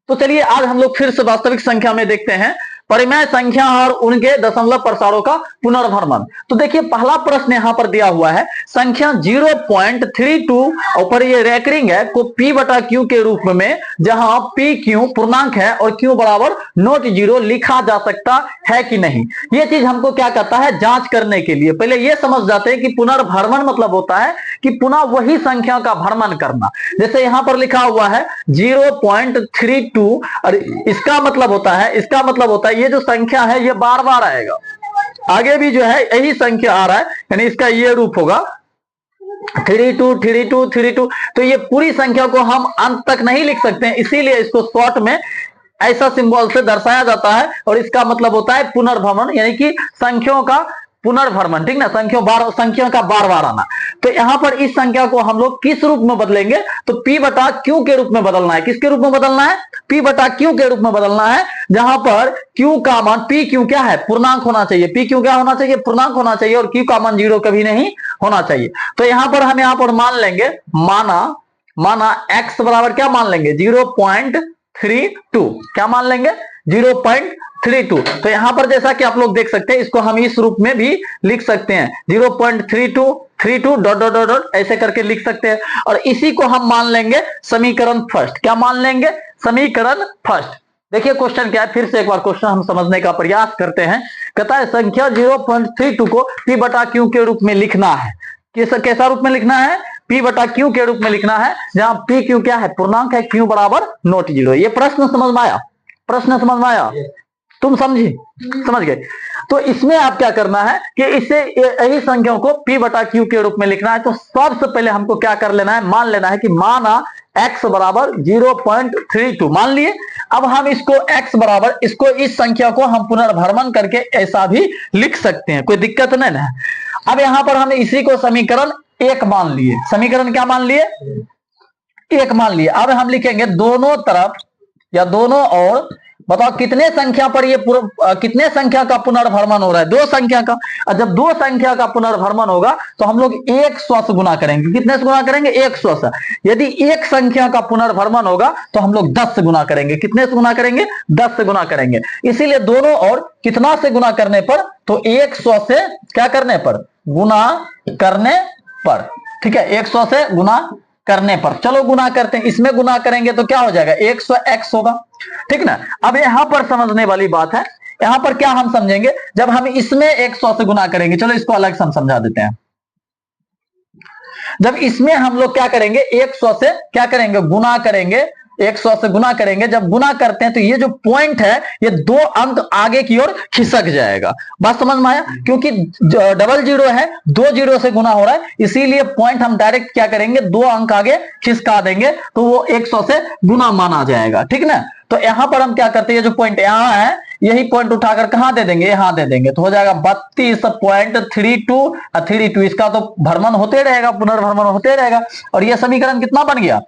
तो चलिए आज हम लोग फिर से वास्तविक संख्या में देखते हैं परिमेय संख्या और उनके दशमलव प्रसारों का पुनर्भ्रमण। तो देखिए पहला प्रश्न यहां पर दिया हुआ है, संख्या 0.32 ऊपर ये रेकरिंग है को p बटा q के रूप में, जहां p q पूर्णांक है और q बराबर नॉट जीरो लिखा जा सकता है कि नहीं। ये चीज हमको क्या कहता है, जांच करने के लिए पहले ये समझ जाते हैं कि पुनर्भ्रमण मतलब होता है कि पुनः वही संख्या का भ्रमण करना। जैसे यहां पर लिखा हुआ है 0.32 और इसका मतलब होता है ये जो संख्या है ये बार बार आएगा, आगे भी जो है यही संख्या आ रहा है, यानी इसका ये रूप होगा 32 32 32। तो ये पूरी संख्या को हम अंत तक नहीं लिख सकते हैं, इसीलिए इसको शॉर्ट में ऐसा सिंबल से दर्शाया जाता है और इसका मतलब होता है पुनर्भ्रमण, यानी कि संख्याओं का पुनर्भ्रमण, ठीक ना, संख्या का बार बार आना। तो यहां पर इस संख्या को हम लोग किस रूप में बदलेंगे, तो p बटा q के रूप में बदलना है। किसके रूप में बदलना है, p बटा q के रूप में बदलना है, जहां पर q का मान, p q क्या है, पूर्णांक होना चाहिए, p q क्या होना चाहिए, पूर्णांक होना चाहिए, और q का मान जीरो कभी नहीं होना चाहिए। तो यहां पर हम यहां पर मान लेंगे, माना x बराबर क्या मान लेंगे, 0.32, क्या मान लेंगे 0.32। तो यहां पर जैसा कि आप लोग देख सकते हैं, इसको हम इस रूप में भी लिख सकते हैं, 0.32 डॉट डॉट डॉट डॉट ऐसे करके लिख सकते हैं। और इसी को हम मान लेंगे समीकरण फर्स्ट, क्या मान लेंगे, समीकरण फर्स्ट। देखिए क्वेश्चन क्या है, फिर से एक बार क्वेश्चन हम समझने का प्रयास करते हैं। कहता है संख्या 0.32 को p बटा q के रूप में लिखना है। कैसा रूप में लिखना है, p बटा q के रूप में लिखना है, जहां p q क्या है, पूर्णांक है, q बराबर नॉट जीरो। ये प्रश्न समझ में आया, प्रश्न समझ में आया, तुम समझी, समझ गए। तो इसमें आप क्या करना है कि इसे यही संख्याओं को p बटा q के रूप में लिखना है। तो सबसे पहले हमको क्या कर लेना है, मान लेना है कि माना x बराबर 0.32 मान लिए। अब हम इसको x बराबर, इसको इस संख्या को हम पुनर्भ्रमण करके ऐसा भी लिख सकते हैं, कोई दिक्कत नहीं ना। अब यहां पर हम इसी को समीकरण 1 मान लिए, समीकरण क्या मान लिए, 1 मान लिए। अब हम लिखेंगे दोनों तरफ या दोनों ओर, बताओ कितने संख्या पर ये कितने संख्या का पुनर्भ्रमण हो रहा है, 2 संख्या का। और जब 2 संख्या का पुनर्भ्रमण होगा तो हम लोग 100 से गुना करेंगे। कितने से गुना करेंगे, 100 से। यदि एक संख्या का पुनर्भ्रमण होगा तो हम लोग 10 से गुना करेंगे। कितने से गुना करेंगे, 10 से गुना करेंगे। इसीलिए दोनों ओर कितना से गुना करने पर, तो 100 से क्या करने पर, गुना करने पर, ठीक है, 100 से गुना करने पर। चलो गुना करते हैं, इसमें गुना करेंगे तो क्या हो जाएगा, 100x होगा, ठीक ना। अब यहां पर समझने वाली बात है, यहां पर क्या हम समझेंगे, जब हम इसमें 100 से गुना करेंगे, चलो इसको अलग से हम समझा देते हैं। जब इसमें हम लोग क्या करेंगे, 100 से क्या करेंगे, गुना करेंगे, 100 से गुना करेंगे। जब गुना करते हैं तो ये जो पॉइंट है ये 2 अंक आगे की ओर खिसक जाएगा। बात समझ में आया, क्योंकि डबल जीरो है, 2 जीरो से गुना हो रहा है, इसीलिए पॉइंट हम डायरेक्ट क्या करेंगे, 2 अंक आगे खिसका देंगे, तो वो 100 से गुना माना जाएगा, ठीक ना। तो यहां पर हम क्या करते हैं, जो पॉइंट यहां है यही पॉइंट उठाकर कहां दे देंगे, यहां दे देंगे, तो हो जाएगा 32.32। इसका तो भ्रमण होते रहेगा, पुनर्भ्रमण होते रहेगा। और यह समीकरण कितना बन गया,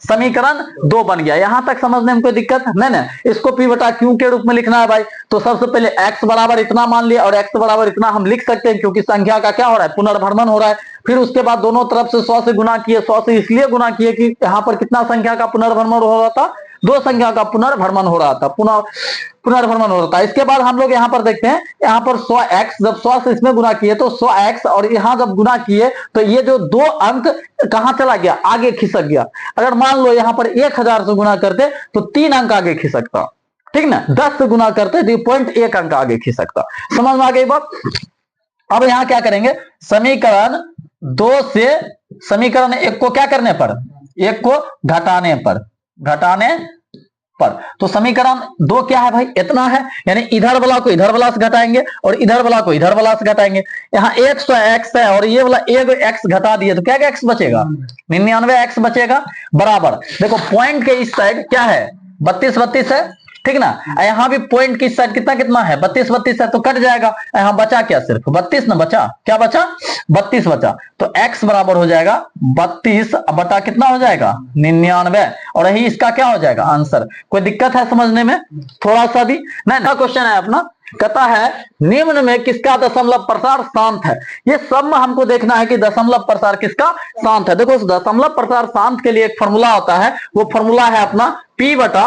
समीकरण 2 बन गया। यहां तक समझने में कोई दिक्कत नहीं ना। इसको p बटा q के रूप में लिखना है भाई, तो सबसे पहले x बराबर इतना मान लिया, और x बराबर इतना हम लिख सकते हैं क्योंकि संख्या का क्या हो रहा है, पुनर्भ्रमण हो रहा है। फिर उसके बाद दोनों तरफ से 100 से गुना किए, 100 से इसलिए गुना किए कि यहां पर कितना संख्या का पुनर्भ्रमण हो रहा था, 2 संख्या का पुनर्भ्रमण हो रहा था, पुनर्भ्रमण हो रहा था। इसके बाद हम लोग यहां पर देखते हैं, यहां पर 100x, जब 100 से इसमें गुना किए तो 100x, और यहां जब गुना किए तो ये जो 2 अंक कहां चला गया, आगे खिसक गया। अगर मान लो यहां पर 1000 से गुना करते तो 3 अंक आगे खिसकता, ठीक ना। 10 से गुना करते तो पॉइंट 1 अंक आगे खिसकता। समझ में आ गई बात। अब यहां क्या करेंगे, समीकरण 2 से समीकरण 1 को क्या करने पर, 1 को घटाने पर, तो समीकरण 2 क्या है भाई, इतना है, यानी इधर वाला को इधर वाला से घटाएंगे और इधर वाला को इधर वाला से घटाएंगे। यहाँ 100x है और ये वाला एक x घटा दिए तो क्या क्या x बचेगा, 99x बचेगा, बराबर। देखो पॉइंट के इस साइड क्या है, 32 है, ठीक ना। यहां भी पॉइंट की साइड कितना कितना है, 32 है, तो कट जाएगा। यहां बचा क्या, सिर्फ 32 ना बचा, क्या बचा, 32 बचा। तो x बराबर हो जाएगा 32 बटा कितना हो जाएगा, 99, और यही इसका क्या हो जाएगा आंसर। कोई दिक्कत है समझने में, थोड़ा सा भी नहीं। क्वेश्चन है अपना, कहता है निम्न में किसका दशमलव प्रसार शांत है। ये सब में हमको देखना है कि दशमलव प्रसार किसका शांत है। देखो दशमलव प्रसार शांत के लिए एक फॉर्मूला होता है, वो फॉर्मूला है अपना p बटा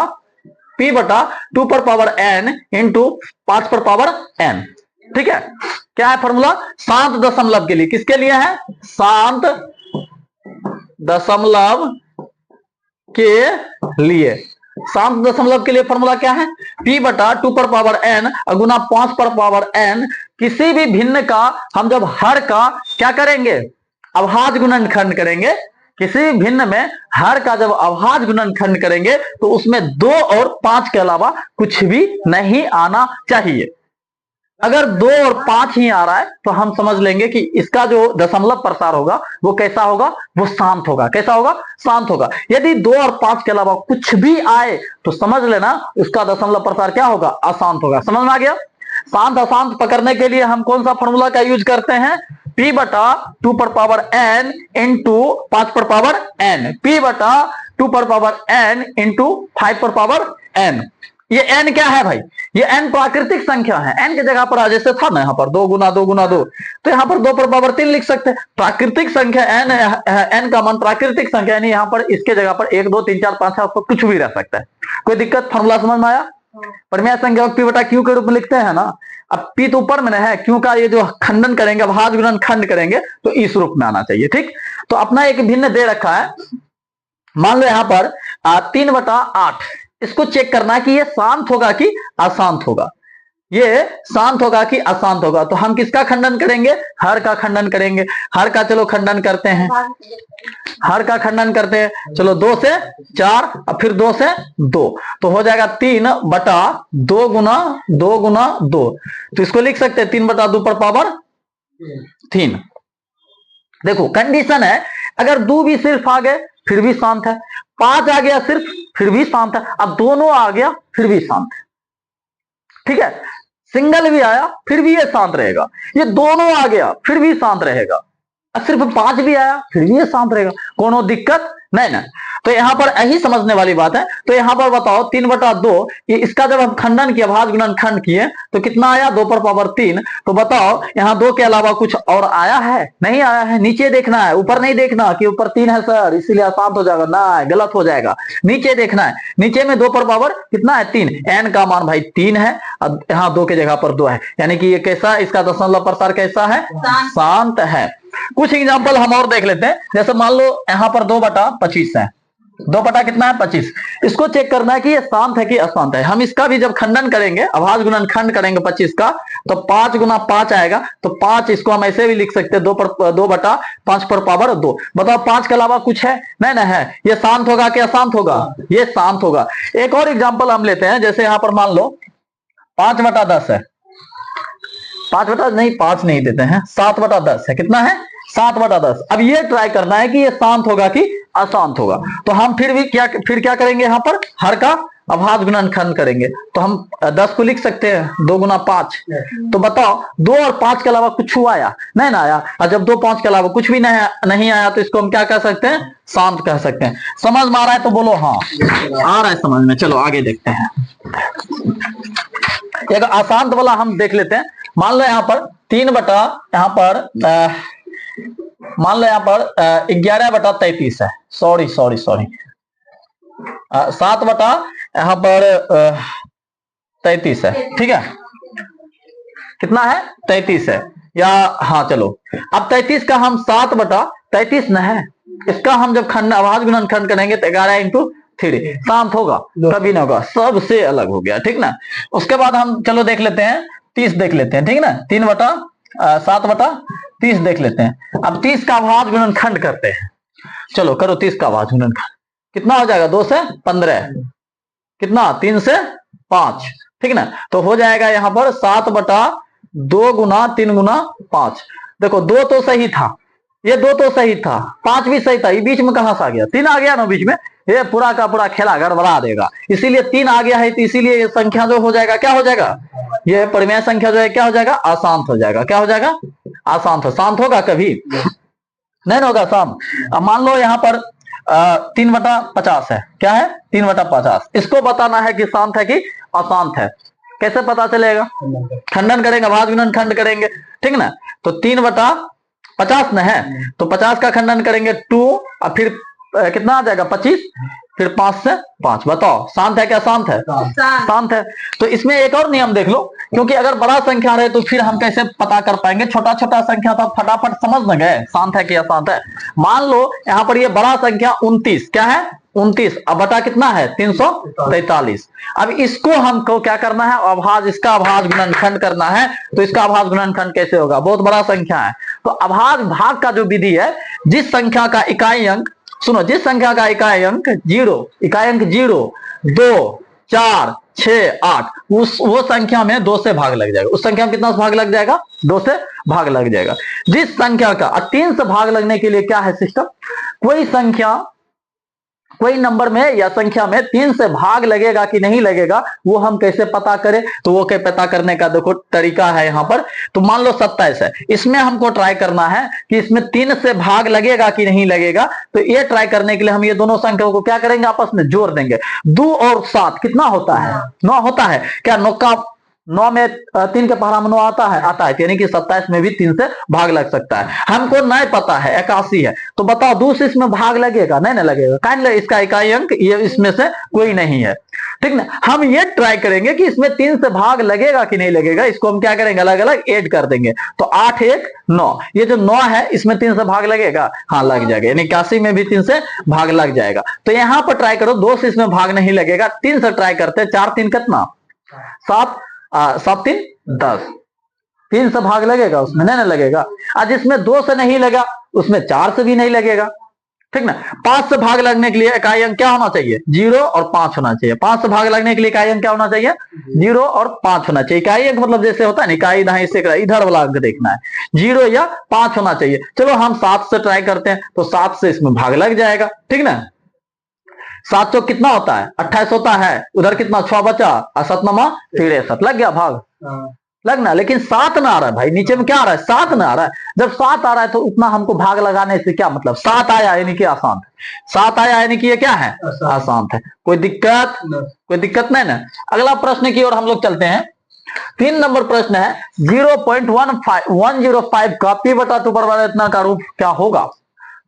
P बटा 2 पर पावर n इंटू 5 पर पावर n। ठीक है, क्या है फॉर्मूला? शांत दशमलव के लिए, किसके लिए है? शांत दशमलव के लिए। शांत दशमलव के लिए फॉर्मूला क्या है? P बटा 2 पर पावर n गुना 5 पर पावर n। किसी भी भिन्न का हम जब हर का क्या करेंगे? अभाज्य गुणनखंड करेंगे। किसी भिन्न में हर का जब अभाज्य गुणनखंड करेंगे तो उसमें 2 और 5 के अलावा कुछ भी नहीं आना चाहिए। अगर 2 और 5 ही आ रहा है तो हम समझ लेंगे कि इसका जो दशमलव प्रसार होगा वो कैसा होगा? वो शांत होगा। कैसा होगा? शांत होगा। यदि 2 और 5 के अलावा कुछ भी आए तो समझ लेना उसका दशमलव प्रसार क्या होगा? अशांत होगा। समझ में आ गया? शांत अशांत पकड़ने के लिए हम कौन सा फॉर्मूला का यूज करते हैं? P बटा 2 पर पावर n इंटू 5 पर पावर n। P बटा 2 पर पावर n इंटू 5 पर पावर n। ये n क्या है भाई? ये n प्राकृतिक संख्या है। n की जगह पर जैसे था ना यहाँ पर 2 गुना 2 गुना 2, तो यहाँ पर 2 पर पावर 3 लिख सकते हैं। प्राकृतिक संख्या n का मान प्राकृतिक संख्या, यानी यहाँ पर इसके जगह पर 1 2 3 4 5 6 तो कुछ भी रह सकता है। कोई दिक्कत? फॉर्मूला समझ में आया? परिमेय संख्या P बटा Q के रूप में लिखते हैं ना। अब P तो ऊपर में है, Q का ये जो खंडन करेंगे, अभाज्य गुणनखंड करेंगे तो इस रूप में आना चाहिए। ठीक, तो अपना एक भिन्न दे रखा है, मान लो यहाँ पर 3 बटा 8। इसको चेक करना है कि ये शांत होगा कि अशांत होगा। ये शांत होगा कि अशांत होगा। तो हम किसका खंडन करेंगे? हर का खंडन करेंगे। हर का चलो खंडन करते हैं, हर का खंडन करते हैं। चलो 2 से 4 और फिर 2 से 2, तो हो जाएगा 3 बटा 2 गुना 2 गुना 2। तो इसको लिख सकते हैं 3 बटा 2 पर पावर 3। देखो कंडीशन है, अगर 2 भी सिर्फ आ गए फिर भी शांत है, 5 आ गया सिर्फ फिर भी शांत है, अब दोनों आ गया फिर भी शांत है। ठीक है, सिंगल भी आया फिर भी ये शांत रहेगा, ये दोनों आ गया फिर भी शांत रहेगा, सिर्फ 5 भी आया फिर भी ये शांत रहेगा। कोनो दिक्कत नहीं ना। तो यहां पर यही समझने वाली बात है। तो यहां पर बताओ 3 बटा 2, ये इसका जब हम खंडन किया, अभाज्य गुणनखंड किए तो कितना आया? 2 पर पावर 3। तो बताओ यहां 2 के अलावा कुछ और आया है? नहीं आया है। नीचे देखना है, ऊपर नहीं देखना कि ऊपर 3 है सर इसीलिए अशांत हो जाएगा, ना गलत हो जाएगा। नीचे देखना है, नीचे में 2 पर पावर कितना है? 3। n का मान भाई 3 है, अब यहाँ 2 के जगह पर 2 है, यानी कि ये कैसा, इसका दशमलव प्रसार कैसा है? शांत है। कुछ एग्जांपल हम और देख लेते हैं। जैसे मान लो यहाँ पर 2 बटा 25 है, 2 बटा कितना है? 25। इसको चेक करना है कि ये शांत है कि अशांत है। हम इसका भी जब खंडन करेंगे, अभाज्य गुणनखंड करेंगे 25 का, तो 5 गुना 5 आएगा। तो 5 इसको हम ऐसे भी लिख सकते हैं 2 बटा 5 पर पावर 2। बताओ 5 के अलावा कुछ है? नहीं ना है। ये शांत होगा कि अशांत होगा? ये शांत होगा। एक और एग्जाम्पल हम लेते हैं, जैसे यहाँ पर मान लो 5 बटा 10 है, 5 बटा नहीं 5 नहीं देते हैं, 7 बटा 10 है। कितना है? 7 बटा 10। अब ये ट्राई करना है कि ये शांत होगा कि अशांत होगा। तो हम फिर क्या करेंगे? यहाँ पर हर का अभाज्य गुणनखंड करेंगे। तो हम 10 को लिख सकते हैं 2 गुना 5। तो बताओ 2 और 5 के अलावा कुछ आया? नहीं ना आया। और जब 2 5 के अलावा कुछ भी नहीं आया तो इसको हम क्या कह सकते हैं? शांत कह सकते हैं। समझ में आ रहा है तो बोलो हाँ आ रहा है समझ में। चलो आगे देखते हैं। एक अशांत वाला हम देख लेते हैं। मान लो यहाँ पर 3 बटा यहाँ पर मान लो यहाँ पर 11 बटा 33 है, सॉरी 7 बटा यहाँ पर 33 है। ठीक है, कितना है? 33 है, या हाँ चलो अब 33 का हम 7 बटा 33 न है, इसका हम जब खंड अभाज्य गुणनखंड करेंगे तो 11 इंटू 3 शांत होगा? कभी ना होगा, सबसे अलग हो गया। ठीक ना। उसके बाद हम चलो देख लेते हैं 30 देख लेते हैं। ठीक ना, 3 बटा 7 बटा 30 देख लेते हैं। अब 30 का अभाज्य गुणनखंड करते हैं। चलो करो 30 का अभाज्य गुणनखंड, कितना हो जाएगा? 2 से 15, कितना? 3 से 5। ठीक ना, तो हो जाएगा यहाँ पर 7 बटा 2 गुना 3 गुना 5। देखो 2 तो सही था, ये 2 तो सही था, 5 भी सही था, ये बीच में कहां से आ गया? 3 आ गया ना बीच में, ये पूरा का पूरा खेला गड़बड़ा देगा। इसीलिए 3 आ गया है, तो इसीलिए ये संख्या जो हो जाएगा क्या हो जाएगा? ये परिमेय संख्या जो है क्या हो जाएगा? अशांत हो जाएगा। क्या हो जाएगा? अशांत हो। शांत होगा कभी नहीं होगा शांत। अब मान लो यहाँ पर 3 बटा 50 है। क्या है? 3 बटा 50। इसको बताना है कि शांत है कि अशांत है। कैसे पता चलेगा? खंडन करेंगे, अभाज्य गुणनखंड करेंगे। ठीक ना, तो 3 बटा 50 न है तो 50 का खंडन करेंगे 2 और फिर कितना आ जाएगा 25, फिर 5 से 5। बताओ शांत है क्या शांत है? शांत है। तो इसमें एक और नियम देख लो, क्योंकि अगर बड़ा संख्या रहे तो फिर हम कैसे पता कर पाएंगे? छोटा छोटा संख्या तो फटाफट समझ न गए शांत है कि अशांत है। मान लो यहाँ पर ये बड़ा संख्या 29 क्या है? 29 अब बटा कितना है? 343। अब इसको हमको क्या करना है? अभाज, इसका अभाज गुणनखंड करना है। तो इसका अभाज गुणनखंड कैसे होगा? बहुत बड़ा संख्या है तो अभाज भाग का जो विधि है, जिस संख्या का इकाई अंक, सुनो, जिस संख्या का इकाई अंक 0, इकाई अंक 0, 2, 4, 6, 8, वो संख्या में 2 से भाग लग जाएगा। उस संख्या में कितना से भाग लग जाएगा? 2 से भाग लग जाएगा। जिस संख्या का 3 से भाग लगने के लिए क्या है सिस्टम? कोई संख्या, कोई नंबर में या संख्या में 3 से भाग लगेगा कि नहीं लगेगा, वो हम कैसे पता करें? तो वो क्या पता करने का देखो तरीका है यहाँ पर। तो मान लो 27 है, इसमें हमको ट्राई करना है कि इसमें 3 से भाग लगेगा कि नहीं लगेगा। तो ये ट्राई करने के लिए हम ये दोनों संख्याओं को क्या करेंगे? आपस में जोड़ देंगे। 2 और 7 कितना होता है? 9 होता है। क्या 9 का 9 में 3 के पहाड़ा में 9 आता है? आता है। यानी कि 27 में भी 3 से भाग लग सकता है। हमको नहीं पता है 81 है, तो बताओ 2 से इसमें भाग लगेगा? नहीं लगेगा। काइंड इसका इकाई अंक ये इसमें से कोई नहीं है, ठीक ना। हम ये ट्राई करेंगे कि इसमें 3 से भाग लगेगा कि नहीं लगेगा। इसको हम क्या करेंगे? अलग अलग ऐड कर देंगे। तो 8, 1, 9, ये जो 9 है इसमें 3 से भाग लगेगा? हाँ लग जाएगा। यानी 81 में भी 3 से भाग लग जाएगा। तो यहां पर ट्राई करो, 2 से इसमें भाग नहीं लगेगा, 3 से ट्राई करते। 4, 3 कितना? 7, 7, 3, 10। 3 से भाग लगेगा? उसमें नहीं लगेगा। आज इसमें 2 से नहीं लगा, उसमें 4 से भी नहीं लगेगा, ठीक ना। 5 से भाग लगने के लिए इकाई अंक क्या होना चाहिए? 0 और 5 होना चाहिए। 5 से भाग लगने के लिए इकाई अंक क्या होना चाहिए? 0 और 5 होना चाहिए। इकाई अंक मतलब जैसे होता है ना, इकाई दहाई से इधर वाला अंक देखना है, 0 या 5 होना चाहिए। चलो हम 7 से ट्राई करते हैं, तो 7 से इसमें भाग लग जाएगा, ठीक ना। 7 चौक कितना होता है? 28 होता है। उधर कितना? 6 बचा, 7 नमा 63, लग गया भाग? लगना। लेकिन 7 ना आ रहा है भाई, नीचे में क्या आ रहा है? 7 ना आ रहा है। जब 7 आ रहा है तो उतना हमको भाग लगाने से क्या मतलब? 7 आया यानी कि आसान है। 7 आया यानी कि ये क्या है? आसान है। कोई दिक्कत? कोई दिक्कत नहीं ना। अगला प्रश्न की ओर हम लोग चलते हैं। 3 नंबर प्रश्न है, 0.105 का p बटा 2 बराबर इतना का रूप क्या होगा?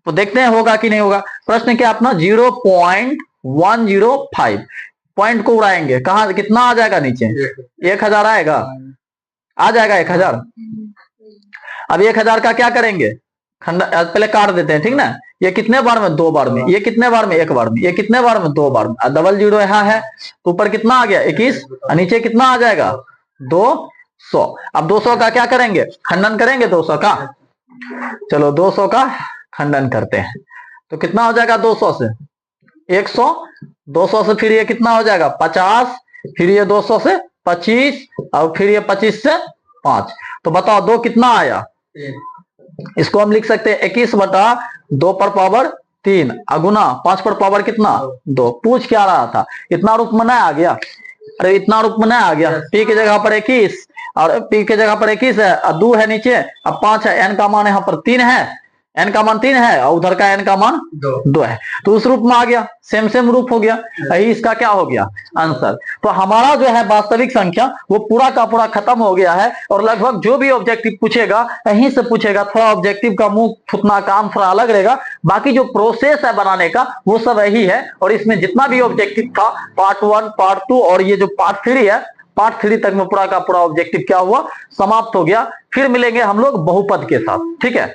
तो देखते हैं होगा कि नहीं होगा। प्रश्न क्या अपना? 0.105 पॉइंट को उड़ाएंगे, कहा कितना आ जाएगा? नीचे 1000 आएगा, आ जाएगा 1000। अब 1000 का क्या करेंगे? पहले काट देते हैं, ठीक ना। ये कितने बार में? 2 बार में। ये कितने बार में? 1 बार में। ये कितने बार में? 2 बार में। डबल 0 यहाँ है तो ऊपर कितना आ गया? 21, नीचे कितना आ जाएगा? 200। अब 200 का क्या करेंगे? खंडन करेंगे 200 का। चलो 200 का खंडन करते हैं, तो कितना हो जाएगा? 200 से 100, 200 से फिर ये कितना हो जाएगा? 50, फिर ये 200 से 25, और फिर ये 25 से 5। तो बताओ 2 कितना आया? इसको हम लिख सकते हैं 21 बटा 2 पर पावर 3 अगुना 5 पर पावर कितना? 2। पूछ क्या रहा था? इतना रूप में नहीं आ गया? अरे इतना रूप में नहीं आ गया। p की जगह पर 21 और p की जगह पर 21 है, अब 2 है नीचे, अब 5 है। n का मान यहाँ पर 3 है, n का मान 3 है और उधर का n का मान 2 है। तो उस रूप में आ गया, सेम रूप हो गया। यही इसका क्या हो गया? आंसर। तो हमारा जो है वास्तविक संख्या वो पूरा का पूरा खत्म हो गया है। और लगभग जो भी ऑब्जेक्टिव पूछेगा यहीं से पूछेगा। थोड़ा ऑब्जेक्टिव का मुंह फुटना काम थोड़ा अलग रहेगा, बाकी जो प्रोसेस है बनाने का वो सब यही है। और इसमें जितना भी ऑब्जेक्टिव था पार्ट 1, पार्ट 2 और ये जो पार्ट 3 है, पार्ट 3 तक में पूरा का पूरा ऑब्जेक्टिव क्या हुआ? समाप्त हो गया। फिर मिलेंगे हम लोग बहुपद के साथ, ठीक है।